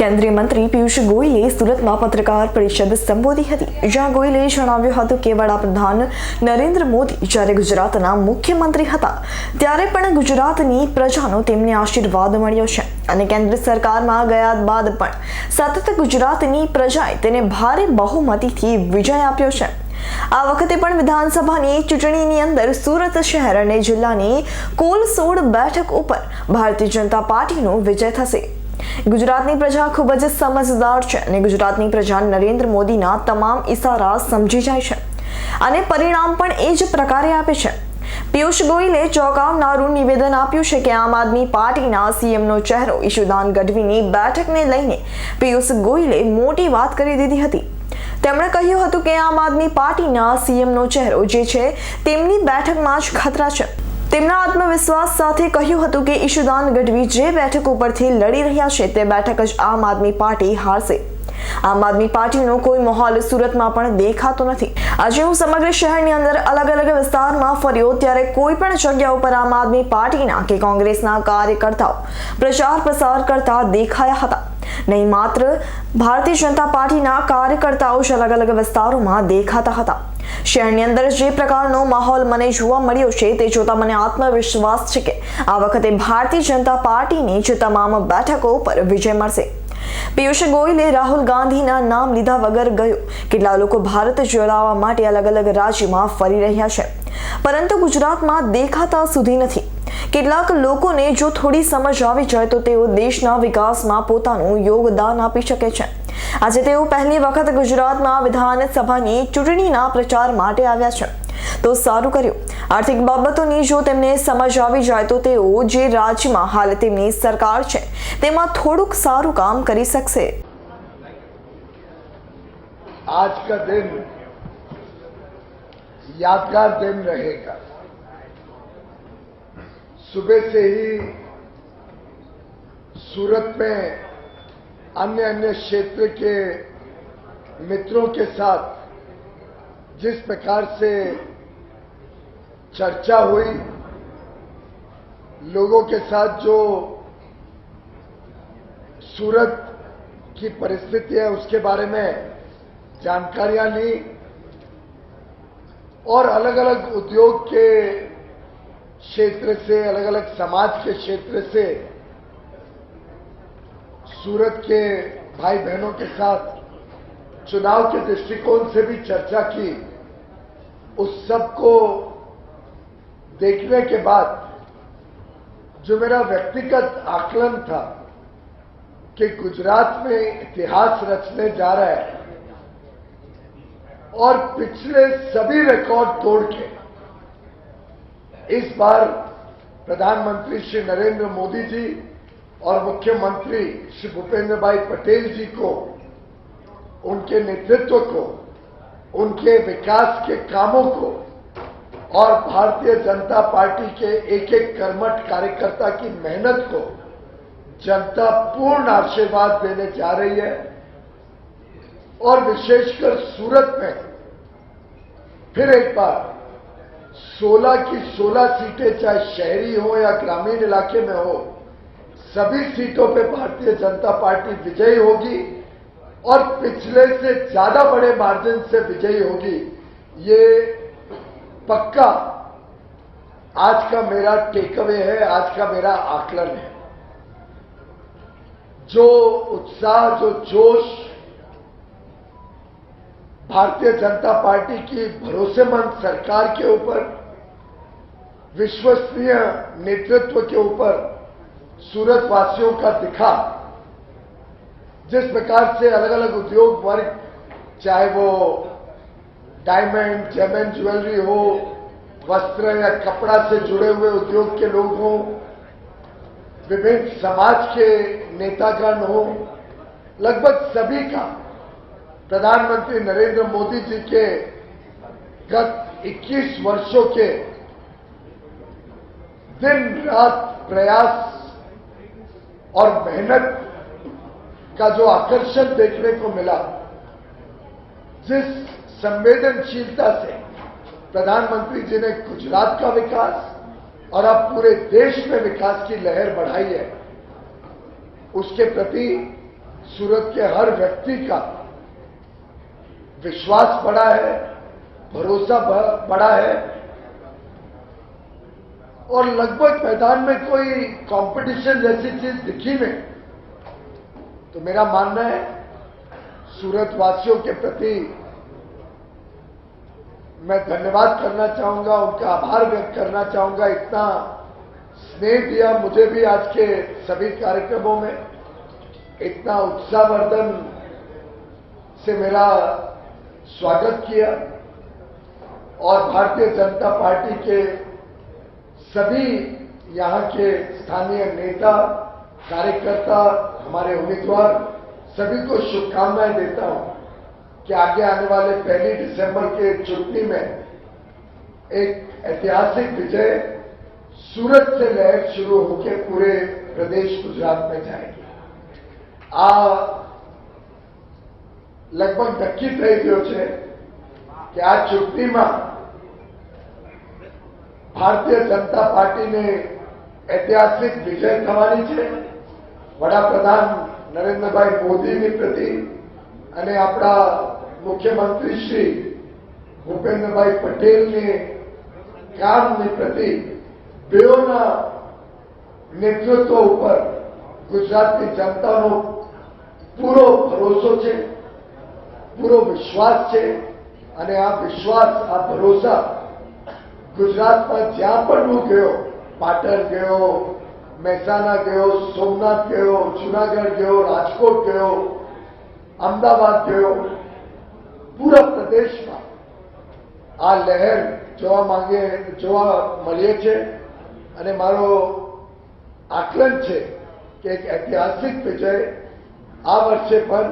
કેન્દ્રીય મંત્રી પિયુષ ગોયલે સુરતમાં પત્રકાર પરિષદ સંબોધી હતી, જ્યાં ગોયલે જણાવ્યું હતું કે વડાપ્રધાન નરેન્દ્ર મોદી જ્યારે ગુજરાતના મુખ્યમંત્રી હતા ત્યારે પણ ગુજરાતની પ્રજાનો તેમને આશીર્વાદ મળ્યો છે અને કેન્દ્ર સરકારમાં ગયા બાદ પણ સતત ગુજરાતની પ્રજાએ તેને ભારે બહુમતીથી વિજય આપ્યો છે। આ વખતે પણ વિધાનસભાની ચૂંટણીની અંદર સુરત શહેર અને જિલ્લાની કુલ 16 બેઠક ઉપર ભારતીય જનતા પાર્ટીનો વિજય થશે। ગુજરાતની પ્રજા ખૂબ જ સમજદાર છે અને ગુજરાતની પ્રજા નરેન્દ્ર મોદીના તમામ ઇશારા સમજી જાય છે અને પરિણામ પણ એ જ પ્રકારે આપે છે। પિયુષ ગોયલે ચોંકાવનારું નિવેદન આપ્યું છે કે આમ આદમી પાર્ટીના સીએમનો ચહેરો ઈશુદાન ગઢવીની બેઠકને લઈને પિયુષ ગોયલે મોટી વાત કરી દીધી હતી। તેમણે કહ્યું હતું કે આમ આદમી પાર્ટીના સીએમનો ચહેરો જે છે તેમની બેઠકમાં જ ખતરા છે। તેમના આત્મવિશ્વાસ સાથે કહ્યું હતું કે ઈશુદાન ગઢવી જે બેઠક ઉપરથી લડી રહ્યા છે તે બેઠક જ આમ આદમી પાર્ટી હારશે। આમ આદમી પાર્ટીનો કોઈ માહોલ સુરતમાં પણ દેખાતો નથી। આજે હું સમગ્ર શહેરની અંદર અલગ અલગ વિસ્તારમાં ફર્યો ત્યારે કોઈ પણ જગ્યા ઉપર આમ આદમી પાર્ટીના કે કોંગ્રેસના કાર્યકર્તાઓ પ્રચાર પ્રસાર કરતા દેખાયા હતા, નહીં માત્ર ભારતીય જનતા પાર્ટીના કાર્યકર્તાઓ જ અલગ અલગ વિસ્તારોમાં દેખાતા હતા। શહેરની અંદર જે પ્રકારનો માહોલ મને જોવા મળ્યો છે તે જોતા મને આત્મવિશ્વાસ છે કે આ વખતે ભારતીય જનતા પાર્ટીની જ તમામ બેઠકો પર વિજય મળશે। પિયુષ ગોયલે રાહુલ ગાંધીના નામ લીધા વગર ગયો। કેટલા લોકો ભારત જોડાવા માટે અલગ અલગ રાજ્યમાં ફરી રહ્યા છે, પરંતુ ગુજરાતમાં દેખાતા સુધી નથી। કેટલાક લોકોને જો થોડી સમજ આવી જાય તો તેઓ દેશના વિકાસમાં પોતાનું યોગદાન આપી શકે છે। આજે તેઓ પહેલી વખત ગુજરાતમાં વિધાનસભાની ચૂંટણીના પ્રચાર માટે આવ્યા છે, તો સારું કર્યું। આર્થિક બાબતોની જો તેમને સમજ આવી જાય તો તેઓ જે રાજ્યમાં હાલ તેમની સરકાર છે તેમાં થોડુંક સારું કામ કરી શકશે। आज का दिन यादगार दिन रहेगा। सुबह से ही सूरत में अन्य अन्य क्षेत्र के मित्रों के साथ जिस प्रकार से चर्चा हुई, लोगों के साथ जो सूरत की परिस्थिति है उसके बारे में जानकारियां ली और अलग अलग उद्योग के क्षेत्र से, अलग अलग समाज के क्षेत्र से सूरत के भाई बहनों के साथ चुनाव के दृष्टिकोण से भी चर्चा की। उस सब को देखने के बाद जो मेरा व्यक्तिगत आकलन था कि गुजरात में इतिहास रचने जा रहा है और पिछले सभी रिकॉर्ड तोड़ के इस बार प्रधानमंत्री श्री नरेंद्र मोदी जी और मुख्यमंत्री श्री भूपेंद्र भाई पटेल जी को, उनके नेतृत्व को, उनके विकास के कामों को और भारतीय जनता पार्टी के एक एक कर्मठ कार्यकर्ता की मेहनत को जनता पूर्ण आशीर्वाद देने जा रही है। और विशेषकर सूरत में फिर एक बार 16 की 16 सीटें, चाहे शहरी हो या ग्रामीण इलाके में हो, सभी सीटों पे भारतीय जनता पार्टी विजयी होगी और पिछले से ज्यादा बड़े मार्जिन से विजयी होगी। ये पक्का आज का मेरा टेकअवे है, आज का मेरा आकलन है। जो उत्साह, जो जोश भारतीय जनता पार्टी की भरोसेमंद सरकार के ऊपर, विश्वसनीय नेतृत्व के ऊपर सूरत वासियों का दिखा, जिस प्रकार से अलग अलग उद्योग वर्ग, चाहे वो डायमंड, जेम ज्वेलरी हो, वस्त्र या कपड़ा से जुड़े हुए उद्योग के लोग हों, विभिन्न समाज के नेतागण हो, लगभग सभी का प्रधानमंत्री नरेंद्र मोदी जी के गत 21 वर्षों के दिन रात प्रयास और मेहनत का जो आकर्षण देखने को मिला, जिस संवेदनशीलता से प्रधानमंत्री जी ने गुजरात का विकास और अब पूरे देश में विकास की लहर बढ़ाई है, उसके प्रति सूरत के हर व्यक्ति का विश्वास बढ़ा है, भरोसा बढ़ा है और लगभग मैदान में कोई कंपटीशन जैसी चीज दिखी नहीं। तो मेरा मानना है सूरत वासियों के प्रति मैं धन्यवाद करना चाहूंगा, उनका आभार व्यक्त करना चाहूंगा। इतना स्नेह दिया मुझे भी आज के सभी कार्यक्रमों में, इतना उत्साहवर्धन से मेरा स्वागत किया और भारतीय जनता पार्टी के सभी यहां के स्थानीय नेता, कार्यकर्ता, हमारे उम्मीदवार सभी को शुभकामनाएं देता हूं कि आगे आने वाले 1 दिसंबर के चुनाव में एक ऐतिहासिक विजय सूरत से लहर शुरू होकर पूरे प्रदेश गुजरात में जाएगी। लगभग नक्की થઈ ગયો છે કે આ ચૂંટણીમાં ભારતીય જનતા પાર્ટીને ऐतिहासिक विजय થવાની છે। વડાપ્રધાન નરેન્દ્રભાઈ મોદીની પ્રતિ અને આપણા મુખ્યમંત્રી શ્રી ભૂપેન્દ્રભાઈ પટેલની કામની પ્રતિ બેઓના નેતૃત્વ ઉપર ગુજરાતની જનતાનો પૂરો ભરોસો છે, પૂરો વિશ્વાસ છે અને આ વિશ્વાસ, આ ભરોસા ગુજરાતમાં જ્યાં પણ હું ગયો, પાટણ ગયો, મહેસાણા ગયો, સોમનાથ ગયો, જૂનાગઢ ગયો, રાજકોટ ગયો, અમદાવાદ ગયો, પૂરા પ્રદેશમાં આ લહેર જોવા મળીએ છે અને મારો આકલન છે કે એક ઐતિહાસિક વિજય આ વર્ષે પણ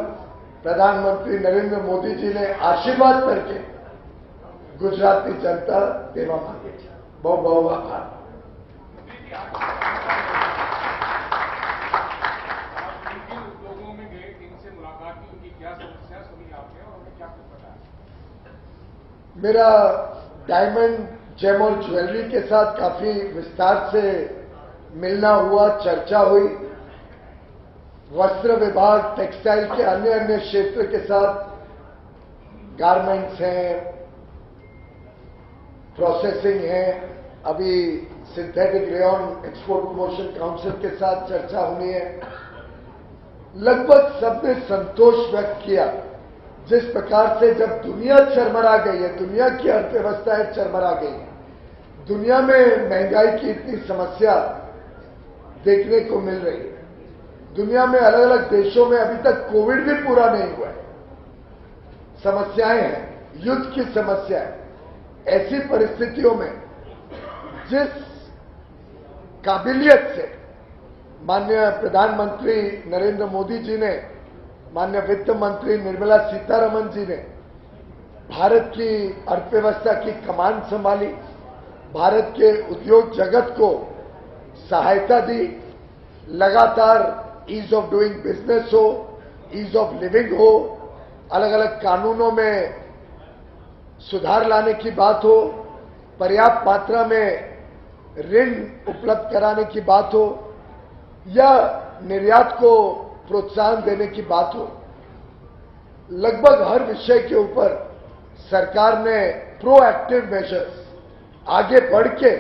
प्रधानमंत्री नरेंद्र मोदी जी ने आशीर्वाद करके गुजरात की जनता देवा मांगे। बहुत बहुत आभार। उद्योगों में गए, इनसे मुलाकात की, उनकी क्या समस्या सुनी आपने और उन्हें क्या कुछ बताया? मेरा डायमंड, जेम और ज्वेलरी के साथ काफी विस्तार से मिलना हुआ, चर्चा हुई। वस्त्र विभाग, टेक्सटाइल के अन्य क्षेत्र के साथ, गारमेंट्स हैं, प्रोसेसिंग है, अभी synthetic rayon export promotion council के साथ चर्चा होनी है। लगभग सबने संतोष व्यक्त किया। जिस प्रकार से जब दुनिया चरमरा गई है, दुनिया की अर्थव्यवस्थाएं चरमरा गई है, दुनिया में महंगाई की इतनी समस्या देखने को मिल रही है, दुनिया में अलग अलग देशों में अभी तक कोविड भी पूरा नहीं हुआ है, समस्याएं हैं, युद्ध की समस्या है। ऐसी परिस्थितियों में जिस काबिलियत से माननीय प्रधानमंत्री नरेंद्र मोदी जी ने, माननीय वित्त मंत्री निर्मला सीतारमण जी ने भारत की अर्थव्यवस्था की कमान संभाली, भारत के उद्योग जगत को सहायता दी, लगातार ईज ऑफ डूइंग बिजनेस हो, ईज ऑफ लिविंग हो, अलग अलग कानूनों में सुधार लाने की बात हो, पर्याप्त मात्रा में ऋण उपलब्ध कराने की बात हो या निर्यात को प्रोत्साहन देने की बात हो, लगभग हर विषय के ऊपर सरकार ने प्रोएक्टिव मेजर्स आगे बढ़ के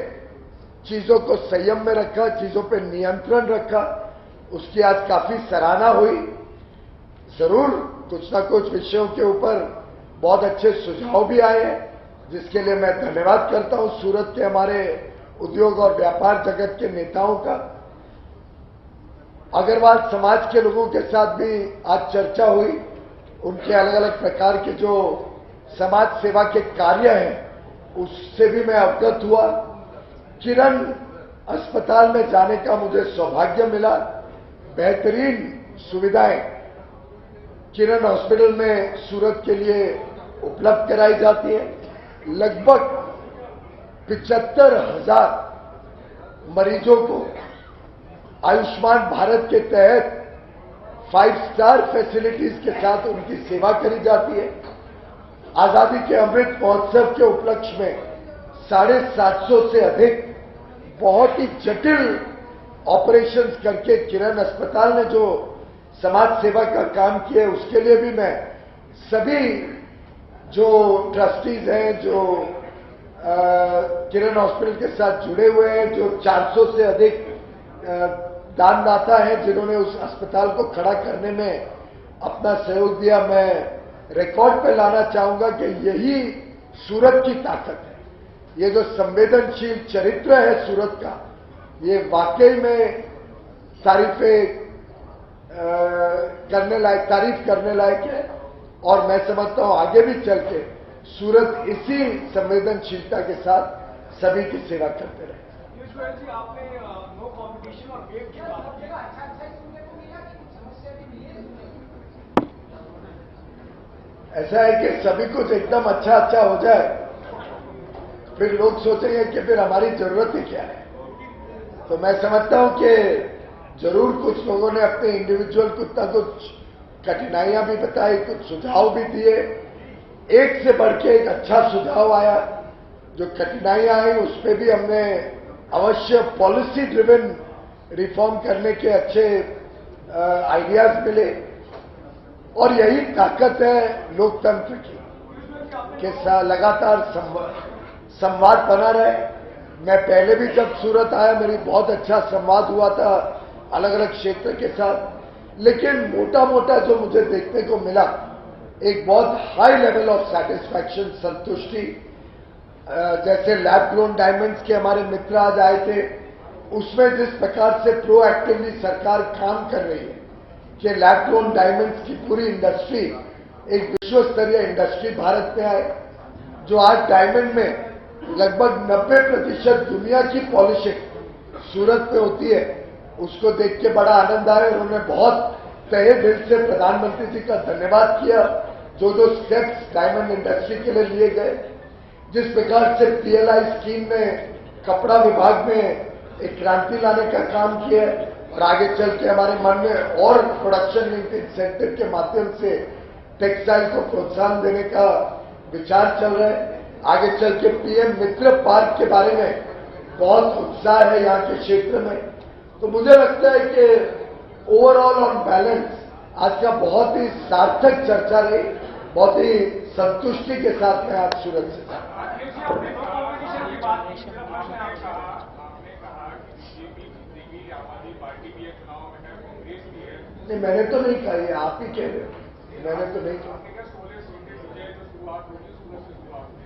चीजों को संयम में रखा, चीजों पे नियंत्रण रखा। उसकी आज काफी सराहना हुई। जरूर कुछ ना कुछ विषयों के ऊपर बहुत अच्छे सुझाव भी आए हैं, जिसके लिए मैं धन्यवाद करता हूं सूरत के हमारे उद्योग और व्यापार जगत के नेताओं का। अग्रवाल समाज के लोगों के साथ भी आज चर्चा हुई। उनके अलग अलग प्रकार के जो समाज सेवा के कार्य हैं उससे भी मैं अवगत हुआ। किरण अस्पताल में जाने का मुझे सौभाग्य मिला। बेहतरीन सुविधाएं किरण हॉस्पिटल में सूरत के लिए उपलब्ध कराई जाती है। लगभग 75,000 मरीजों को आयुष्मान भारत के तहत 5 स्टार फैसिलिटीज के साथ उनकी सेवा करी जाती है। आजादी के अमृत महोत्सव के उपलक्ष्य में 750 से अधिक बहुत ही जटिल ऑपरेशंस करके किरण अस्पताल ने जो समाज सेवा का काम किया है, उसके लिए भी मैं सभी जो ट्रस्टीज हैं, जो किरण हॉस्पिटल के साथ जुड़े हुए हैं, जो 400 से अधिक दानदाता हैं जिन्होंने उस अस्पताल को खड़ा करने में अपना सहयोग दिया, मैं रिकॉर्ड पे लाना चाहूंगा कि यही सूरत की ताकत है। ये जो संवेदनशील चरित्र है सूरत का, ये वाकई में तारीफ करने लायक है। और मैं समझता हूं आगे भी चल के सूरत इसी संवेदनशीलता के साथ सभी की सेवा करते रहे। पीयूष गोयल जी, आपने नो कॉम्पिटिशन और वेव की बात की। ऐसा है कि सभी कुछ एकदम अच्छा हो जाए, फिर लोग सोचेंगे कि फिर हमारी जरूरत ही क्या है। तो मैं समझता हूं कि जरूर कुछ लोगों ने अपने इंडिविजुअल कुछ कठिनाइयां भी बताई, कुछ सुझाव भी दिए। एक से बढ़ के एक अच्छा सुझाव आया। जो कठिनाइयां आई उस पर भी हमने अवश्य पॉलिसी ड्रिवन रिफॉर्म करने के अच्छे आइडियाज मिले। और यही ताकत है लोकतंत्र की कि लगातार संवाद बना रहे। मैं पहले भी जब सूरत आया मेरी बहुत अच्छा संवाद हुआ था अलग अलग क्षेत्र के साथ, लेकिन मोटा मोटा जो मुझे देखने को मिला, एक बहुत हाई लेवल ऑफ सेटिस्फैक्शन, संतुष्टि। जैसे लैब ग्रोन डायमंड्स के हमारे मित्र आज आए थे, उसमें जिस प्रकार से प्रोएक्टिवली सरकार काम कर रही है कि लैब ग्रोन डायमंड्स की पूरी इंडस्ट्री एक विश्व स्तरीय इंडस्ट्री भारत में आए। जो आज डायमंड में लगभग 90% दुनिया की पॉलिशिंग सूरत में होती है, उसको देख के बड़ा आनंद आया। उन्होंने बहुत तहे दिल से प्रधानमंत्री जी का धन्यवाद किया। जो स्टेप्स डायमंड इंडस्ट्री के लिए लिए गए, जिस प्रकार से पीएलआई स्कीम ने कपड़ा विभाग में एक क्रांति लाने का काम किया है, और आगे चल के हमारे मन में और प्रोडक्शन लिंक इंसेंटिव के माध्यम से टेक्सटाइल को प्रोत्साहन देने का विचार चल रहा है। आगे चल के पीएम मित्र पार्क के बारे में बहुत उत्साह है यहाँ के क्षेत्र में। तो मुझे लगता है कि ओवरऑल ऑन बैलेंस आज का बहुत ही सार्थक चर्चा रही, बहुत ही संतुष्टि के साथ मैं आज सूरत से था। आपने नो कॉम्पिटिशन की बात की, आपने कहा कि बीजेपी जीतेगी, आम आदमी पार्टी भी है चुनाव में है, कांग्रेस भी है। नहीं, मैंने तो नहीं कहा, ये आप ही कह रहे हो, मैंने तो नहीं कहा।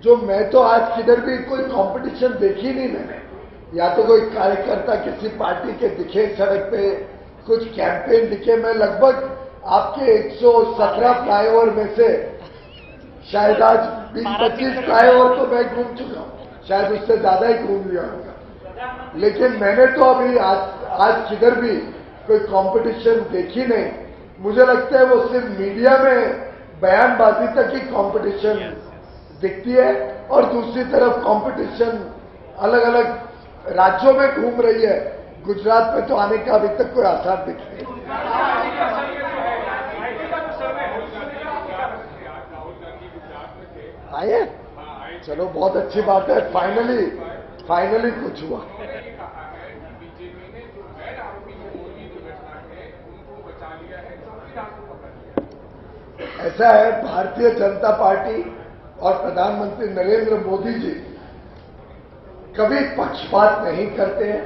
जो मैं तो आज किधर भी कोई कंपटीशन देखी नहीं मैंने, या तो कोई कार्यकर्ता किसी पार्टी के दिखे सड़क पे, कुछ कैंपेन दिखे। मैं लगभग आपके 117 फ्लाईओवर में से शायद आज 20-25 फ्लाईओवर तो मैं घूम चुका हूं, शायद उससे ज्यादा ही घूम लिया होगा। लेकिन मैंने तो अभी आज किधर भी कोई कंपटीशन देखी नहीं। मुझे लगता है वो सिर्फ मीडिया में बयानबाजी तक ही कंपटीशन दिखती है, और दूसरी तरफ कंपटीशन अलग अलग राज्यों में घूम रही है। गुजरात में तो आने का अभी तक कोई आसार दिख नहीं। आए, चलो बहुत अच्छी बात है। फाइनली कुछ हुआ। ऐसा है, भारतीय जनता पार्टी और प्रधानमंत्री नरेंद्र मोदी जी कभी पक्षपात नहीं करते हैं।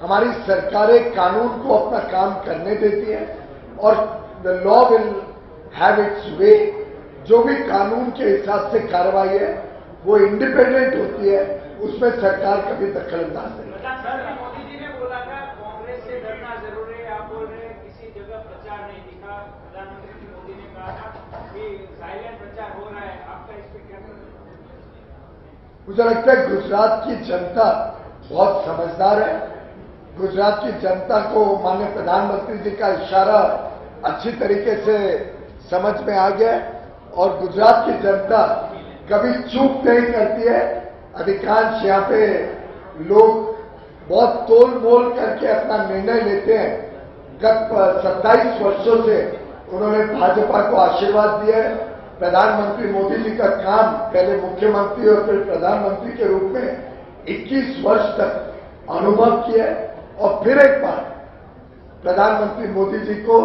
हमारी सरकारें कानून को अपना काम करने देती हैं, और the law will have its way. जो भी कानून के हिसाब से कार्रवाई है वो इंडिपेंडेंट होती है, उसमें सरकार कभी दखलंदाज नहीं। मोदी जी ने बोला था कांग्रेस से डरना जरूरी है, आप बोल रहे हैं किसी जगह प्रचार नहीं दिखा। प्रधानमंत्री मोदी ने कहा था कि साइलेंट प्रचार हो रहा है, आपका इस पर क्या कहना है? मुझे लगता है गुजरात की जनता बहुत समझदार है। गुजरात की जनता को माननीय प्रधानमंत्री जी का इशारा अच्छी तरीके से समझ में आ गया, और गुजरात की जनता कभी चूक नहीं करती है। अधिकांश यहाँ पे लोग बहुत तोल मोल करके अपना निर्णय लेते हैं। गत 27 वर्षों से उन्होंने भाजपा को आशीर्वाद दिया है। प्रधानमंत्री मोदी जी का काम पहले मुख्यमंत्री और फिर प्रधानमंत्री के रूप में 21 वर्ष तक अनुभव किया है, और फिर एक बार प्रधानमंत्री मोदी जी को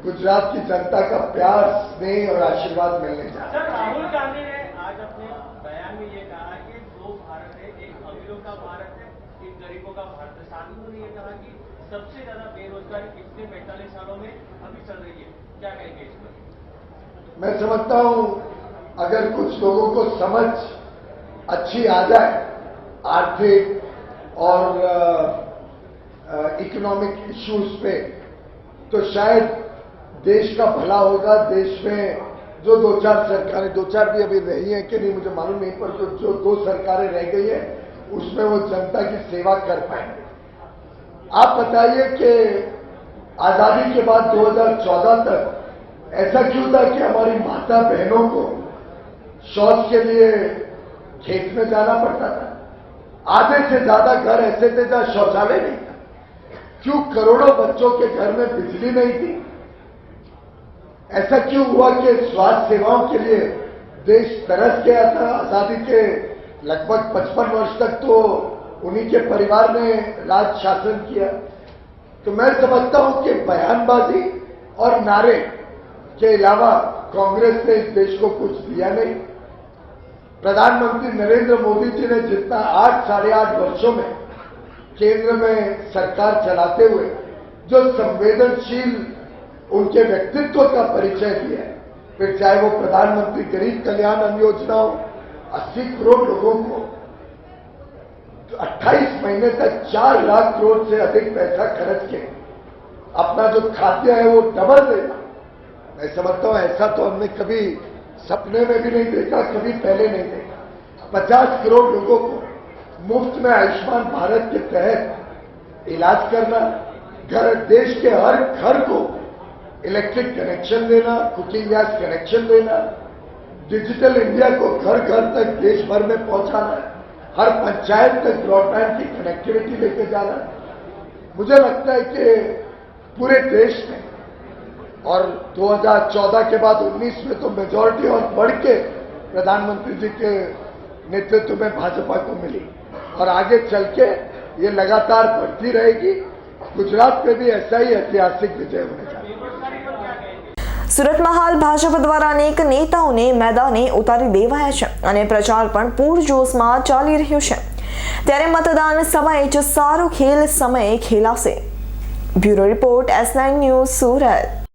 गुजरात की जनता का प्यार, स्नेह और आशीर्वाद मिलने जा रहा है। सर, राहुल गांधी ने आज अपने बयान में ये कहा कि दो भारत है, एक अमीरों का भारत है, एक गरीबों का भारत है। साथ ही उन्होंने ये कहा कि सबसे ज्यादा बेरोजगारी पिछले 45 सालों में अभी चल रही है। क्या कहेंगे इस पर? मैं समझता हूं अगर कुछ लोगों को समझ अच्छी आ जाए आर्थिक और इकोनॉमिक इश्यूज पे, तो शायद देश का भला होगा। देश में जो दो चार भी अभी रही हैं कि नहीं मुझे मालूम नहीं, पर जो दो सरकारें रह गई हैं उसमें वो जनता की सेवा कर पाएंगे। आप बताइए कि आजादी के बाद 2014 तक ऐसा क्यों था कि हमारी माता बहनों को शौच के लिए खेत में जाना पड़ता था? आधे से ज्यादा घर ऐसे थे जहां शौचालय नहीं था। क्यों करोड़ों बच्चों के घर में बिजली नहीं थी? ऐसा क्यों हुआ कि स्वास्थ्य सेवाओं के लिए देश तरस गया था? आजादी के लगभग 55 वर्ष तक तो उन्हीं के परिवार ने राज शासन किया। तो मैं समझता हूं कि बयानबाजी और नारे के अलावा कांग्रेस ने इस देश को कुछ दिया नहीं। प्रधानमंत्री नरेंद्र मोदी जी ने जितना 8-8.5 वर्षों में केंद्र में सरकार चलाते हुए जो संवेदनशील उनके व्यक्तित्व का परिचय दिया है, फिर चाहे वो प्रधानमंत्री गरीब कल्याण अन्न योजना हो, 80 करोड़ लोगों को 28 महीने तक 4 लाख करोड़ से अधिक पैसा खर्च के अपना जो खाद्य है वो डबल देना। मैं समझता हूं ऐसा तो हमने कभी सपने में भी नहीं देखा, कभी पहले नहीं देखा। 50 करोड़ लोगों को मुफ्त में आयुष्मान भारत के तहत इलाज करना, देश के हर घर को इलेक्ट्रिक कनेक्शन देना, कुकिंग गैस कनेक्शन देना, डिजिटल इंडिया को घर घर तक देश भर में पहुंचाना, हर पंचायत तक ब्रॉडबैंड की कनेक्टिविटी लेके जाना। मुझे लगता है कि पूरे देश में, और 2014 के बाद 19 में तो मेजॉरिटी और बढ़ के प्रधानमंत्री जी के नेतृत्व में भाजपा को मिली और आगे चल के ये लगातार बढ़ती रहेगी। गुजरात में भी ऐसा ही ऐतिहासिक विजय होने जा रहा है। સુરતમાં હાલ ભાજપ દ્વારા અનેક નેતાઓને મેદાને ઉતારી દેવાયા છે અને પ્રચાર પણ પૂરજોશમાં ચાલી રહ્યો છે, ત્યારે મતદાન સમયે જ સારો ખેલ સમયે ખેલાશે। Bureau report S9 news Surat.